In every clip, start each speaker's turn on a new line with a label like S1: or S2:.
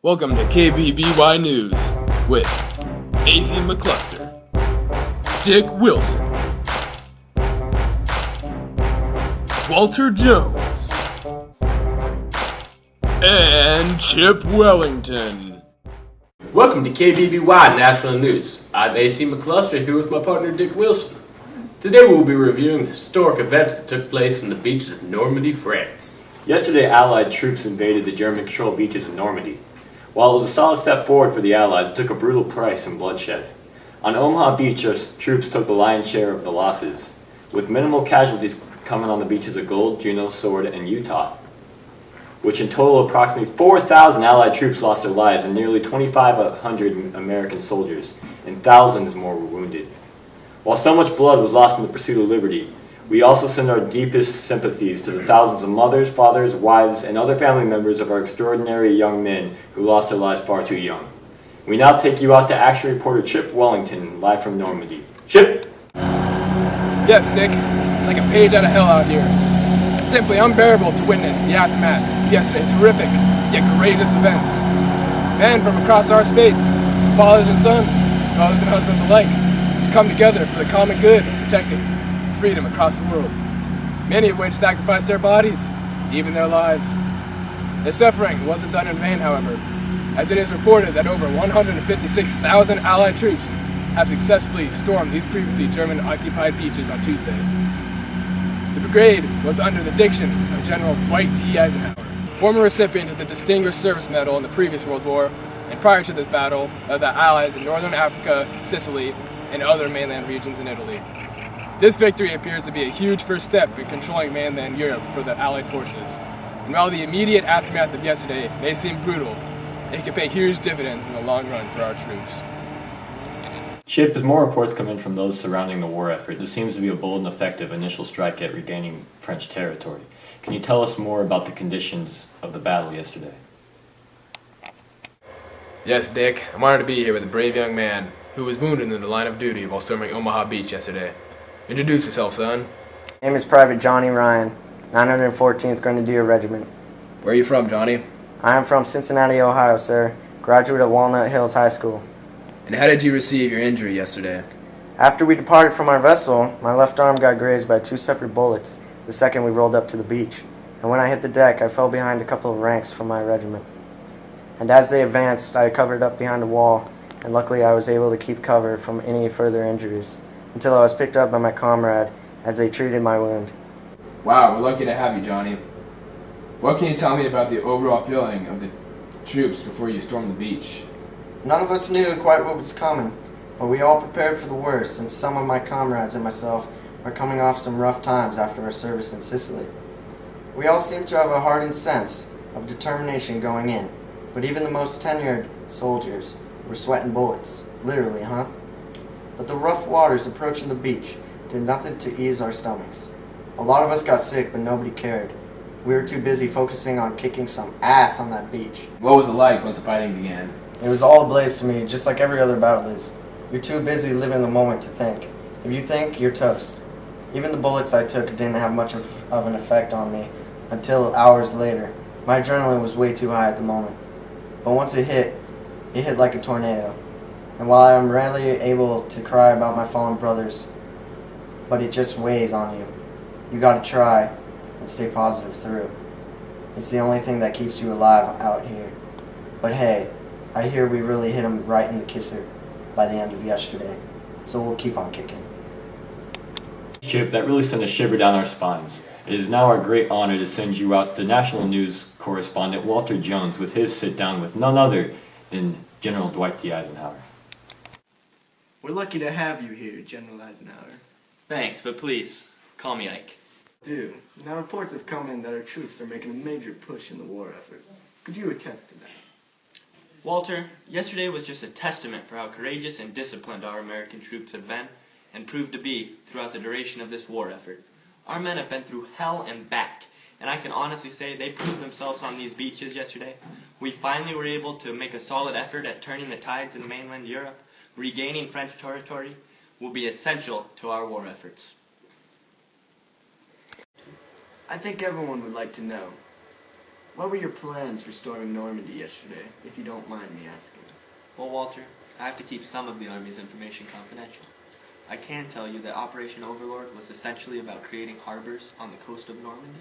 S1: Welcome to KBBY News with AC McCluster, Dick Wilson, Walter Jones, and Chip Wellington.
S2: Welcome to KBBY National News. I'm AC McCluster here with my partner Dick Wilson. Today we will be reviewing the historic events that took place on the beaches of Normandy, France.
S3: Yesterday, Allied troops invaded the German-controlled beaches of Normandy. While it was a solid step forward for the Allies, it took a brutal price in bloodshed. On Omaha Beach, our troops took the lion's share of the losses, with minimal casualties coming on the beaches of Gold, Juneau, Sword, and Utah, which in total approximately 4,000 Allied troops lost their lives and nearly 2,500 American soldiers, and thousands more were wounded. While so much blood was lost in the pursuit of liberty, we also send our deepest sympathies to the thousands of mothers, fathers, wives, and other family members of our extraordinary young men who lost their lives far too young. We now take you out to action reporter Chip Wellington, live from Normandy. Chip!
S4: Yes, Dick. It's like a page out of hell out here. It's simply unbearable to witness the aftermath of yesterday's horrific, yet courageous events. Men from across our states, fathers and sons, brothers and husbands alike, have come together for the common good of protecting freedom across the world, many of which sacrificed their bodies, even their lives. Their suffering wasn't done in vain, however, as it is reported that over 156,000 Allied troops have successfully stormed these previously German-occupied beaches on Tuesday. The brigade was under the diction of General Dwight D. Eisenhower, former recipient of the Distinguished Service Medal in the previous World War, and prior to this battle, of the Allies in Northern Africa, Sicily, and other mainland regions in Italy. This victory appears to be a huge first step in controlling mainland Europe for the Allied forces. And while the immediate aftermath of yesterday may seem brutal, it can pay huge dividends in the long run for our troops.
S3: Chip, as more reports come in from those surrounding the war effort, this seems to be a bold and effective initial strike at regaining French territory. Can you tell us more about the conditions of the battle yesterday?
S1: Yes, Dick, I'm honored to be here with a brave young man who was wounded in the line of duty while storming Omaha Beach yesterday. Introduce yourself, son.
S5: My name is Private Johnny Ryan, 914th Grenadier Regiment.
S1: Where are you from, Johnny?
S5: I am from Cincinnati, Ohio, sir. Graduate of Walnut Hills High School.
S1: And how did you receive your injury yesterday?
S5: After we departed from our vessel, my left arm got grazed by 2 separate bullets the second we rolled up to the beach. And when I hit the deck, I fell behind a couple of ranks from my regiment. And as they advanced, I covered up behind a wall, and luckily I was able to keep cover from any further injuries, until I was picked up by my comrade as they treated my wound.
S1: Wow, we're lucky to have you, Johnny. What can you tell me about the overall feeling of the troops before you stormed the beach?
S5: None of us knew quite what was coming, but we all prepared for the worst, since some of my comrades and myself are coming off some rough times after our service in Sicily. We all seemed to have a hardened sense of determination going in, but even the most tenured soldiers were sweating bullets, literally, huh? But the rough waters approaching the beach did nothing to ease our stomachs. A lot of us got sick, but nobody cared. We were too busy focusing on kicking some ass on that beach.
S1: What was it like once the fighting began?
S5: It was all ablaze to me, just like every other battle is. You're too busy living the moment to think. If you think, you're toast. Even the bullets I took didn't have much of an effect on me until hours later. My adrenaline was way too high at the moment. But once it hit like a tornado. And while I am rarely able to cry about my fallen brothers, but it just weighs on you. You gotta try and stay positive through. It's the only thing that keeps you alive out here. But hey, I hear we really hit him right in the kisser by the end of yesterday. So we'll keep on kicking.
S3: Chip, that really sent a shiver down our spines. It is now our great honor to send you out to national news correspondent Walter Jones with his sit-down with none other than General Dwight D. Eisenhower.
S6: We're lucky to have you here, General Eisenhower.
S7: Thanks, but please, call me Ike.
S6: Do. Now reports have come in that our troops are making a major push in the war effort. Could you attest to that?
S7: Walter, yesterday was just a testament for how courageous and disciplined our American troops have been and proved to be throughout the duration of this war effort. Our men have been through hell and back, and I can honestly say they proved themselves on these beaches yesterday. We finally were able to make a solid effort at turning the tides in mainland Europe. Regaining French territory will be essential to our war efforts.
S6: I think everyone would like to know, What were your plans for storming Normandy yesterday, if you don't mind me asking?
S7: Well, Walter, I have to keep some of the Army's information confidential. I can tell you that Operation Overlord was essentially about creating harbors on the coast of Normandy,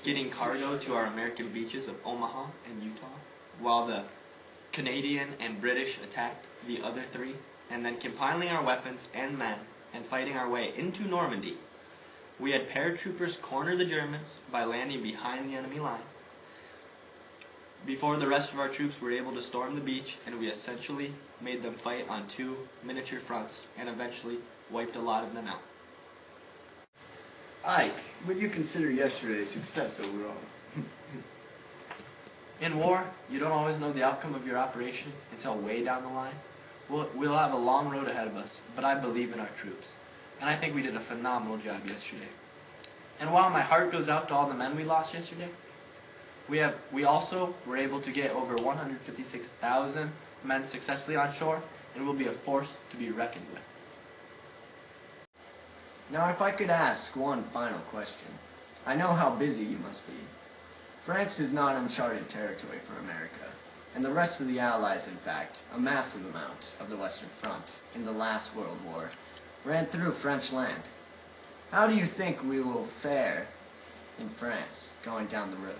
S7: getting cargo to our American beaches of Omaha and Utah, while the Canadian and British attacked the other three, and then compiling our weapons and men and fighting our way into Normandy. We had paratroopers corner the Germans by landing behind the enemy line before the rest of our troops were able to storm the beach, and we essentially made them fight on 2 miniature fronts and eventually wiped a lot of them out.
S6: Ike, would you consider yesterday a success overall?
S7: In war, you don't always know the outcome of your operation until way down the line. We'll have a long road ahead of us, but I believe in our troops. And I think we did a phenomenal job yesterday. And while my heart goes out to all the men we lost yesterday, we also were able to get over 156,000 men successfully on shore, and will be a force to be reckoned with.
S6: Now, if I could ask one final question. I know how busy you must be. France is not uncharted territory for America, and the rest of the Allies, in fact, a massive amount of the Western Front in the last World War, ran through French land. How do you think we will fare in France going down the road?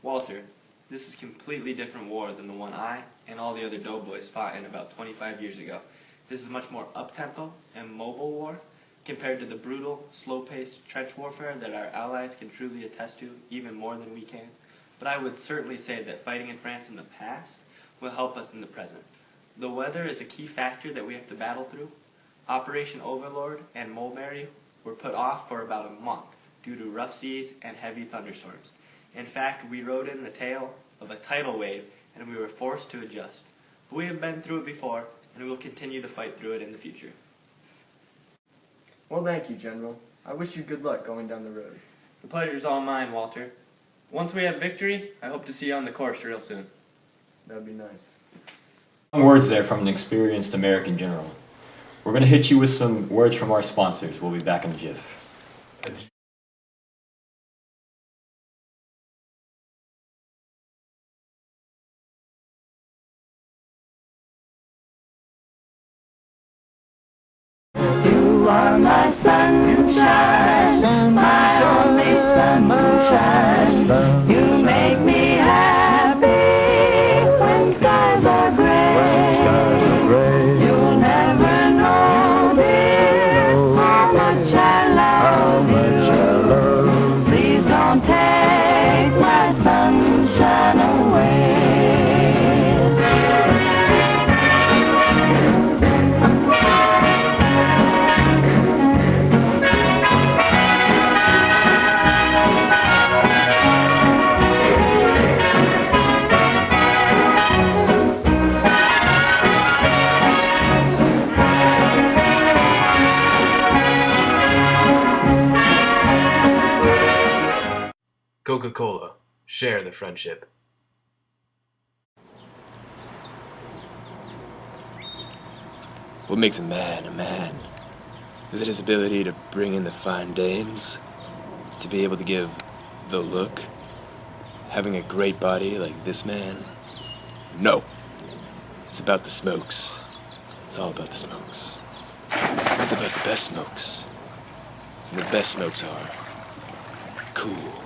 S7: Walter, this is a completely different war than the one I and all the other doughboys fought in about 25 years ago. This is much more up-tempo and mobile war compared to the brutal, slow-paced trench warfare that our allies can truly attest to, even more than we can. But I would certainly say that fighting in France in the past will help us in the present. The weather is a key factor that we have to battle through. Operation Overlord and Mulberry were put off for about a month due to rough seas and heavy thunderstorms. In fact, we rode in the tail of a tidal wave and we were forced to adjust. But we have been through it before, and we will continue to fight through it in the future.
S6: Well, thank you, General. I wish you good luck going down the road.
S7: The pleasure's all mine, Walter. Once we have victory, I hope to see you on the course real soon.
S6: That'd be nice.
S3: Some words there from an experienced American general. We're going to hit you with some words from our sponsors. We'll be back in a jiff.
S8: You are my sunshine, my only sunshine. You make me happy when skies are gray. You'll never know, dear, how much I love you. Please don't take my sunshine away.
S9: Coca-Cola. Share the friendship. What makes a man? Is it his ability to bring in the fine dames? To be able to give the look? Having a great body like this man? No. It's about the smokes. It's all about the smokes. It's about the best smokes. And the best smokes are cool.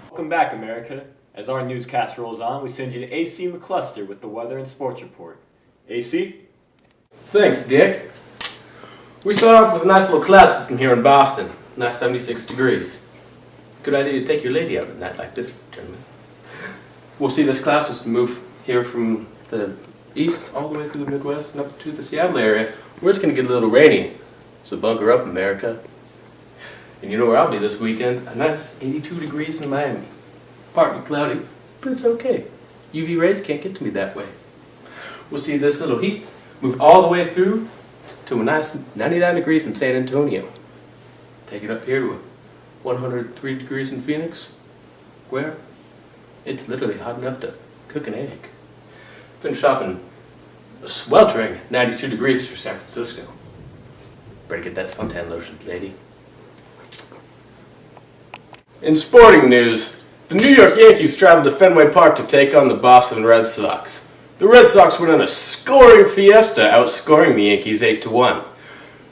S3: Welcome back, America. As our newscast rolls on, we send you to AC McCluster with the weather and sports report. AC?
S2: Thanks, Dick. We start off with a nice little cloud system here in Boston. Nice 76 degrees. Good idea to take your lady out at night like this, gentlemen. We'll see this cloud system move here from the east all the way through the Midwest and up to the Seattle area, where it's going to get a little rainy. So bunker up, America. And you know where I'll be this weekend? A nice 82 degrees in Miami. Partly cloudy, but it's okay. UV rays can't get to me that way. We'll see this little heat move all the way through to a nice 99 degrees in San Antonio. Take it up here to 103 degrees in Phoenix, where it's literally hot enough to cook an egg. Finish off in A sweltering 92 degrees for San Francisco. Better get that suntan lotion, lady. In sporting news, the New York Yankees traveled to Fenway Park to take on the Boston Red Sox. The Red Sox went on a scoring fiesta, outscoring the Yankees 8-1.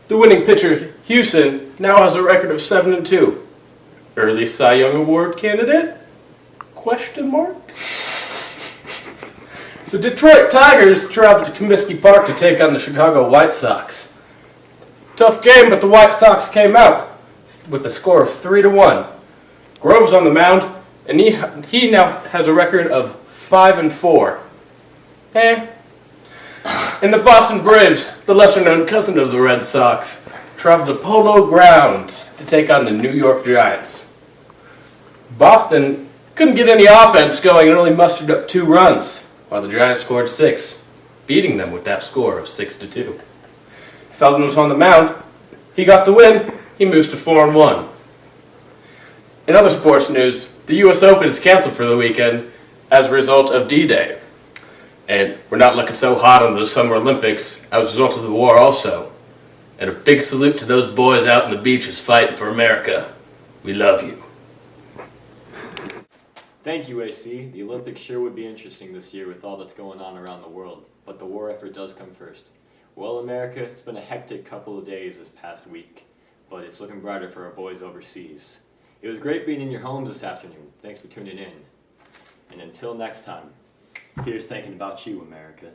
S2: The winning pitcher, Houston, now has a record of 7-2. Early Cy Young Award candidate? Question mark? The Detroit Tigers traveled to Comiskey Park to take on the Chicago White Sox. Tough game, but the White Sox came out with a score of 3-1. Grove's on the mound, and he now has a record of 5-4. And the Boston Braves, the lesser-known cousin of the Red Sox, traveled to Polo Grounds to take on the New York Giants. Boston couldn't get any offense going and only mustered up 2 runs, while the Giants scored 6, beating them with that score of 6-2. Feldman was on the mound. He got the win. He moves to 4-1. In other sports news, the U.S. Open is canceled for the weekend as a result of D-Day. And we're not looking so hot on the Summer Olympics as a result of the war also. And a big salute to those boys out on the beaches fighting for America. We love you.
S3: Thank you, AC. The Olympics sure would be interesting this year with all that's going on around the world, but the war effort does come first. Well, America, it's been a hectic couple of days this past week, but it's looking brighter for our boys overseas. It was great being in your homes this afternoon. Thanks for tuning in. And until next time, here's thinking about you, America.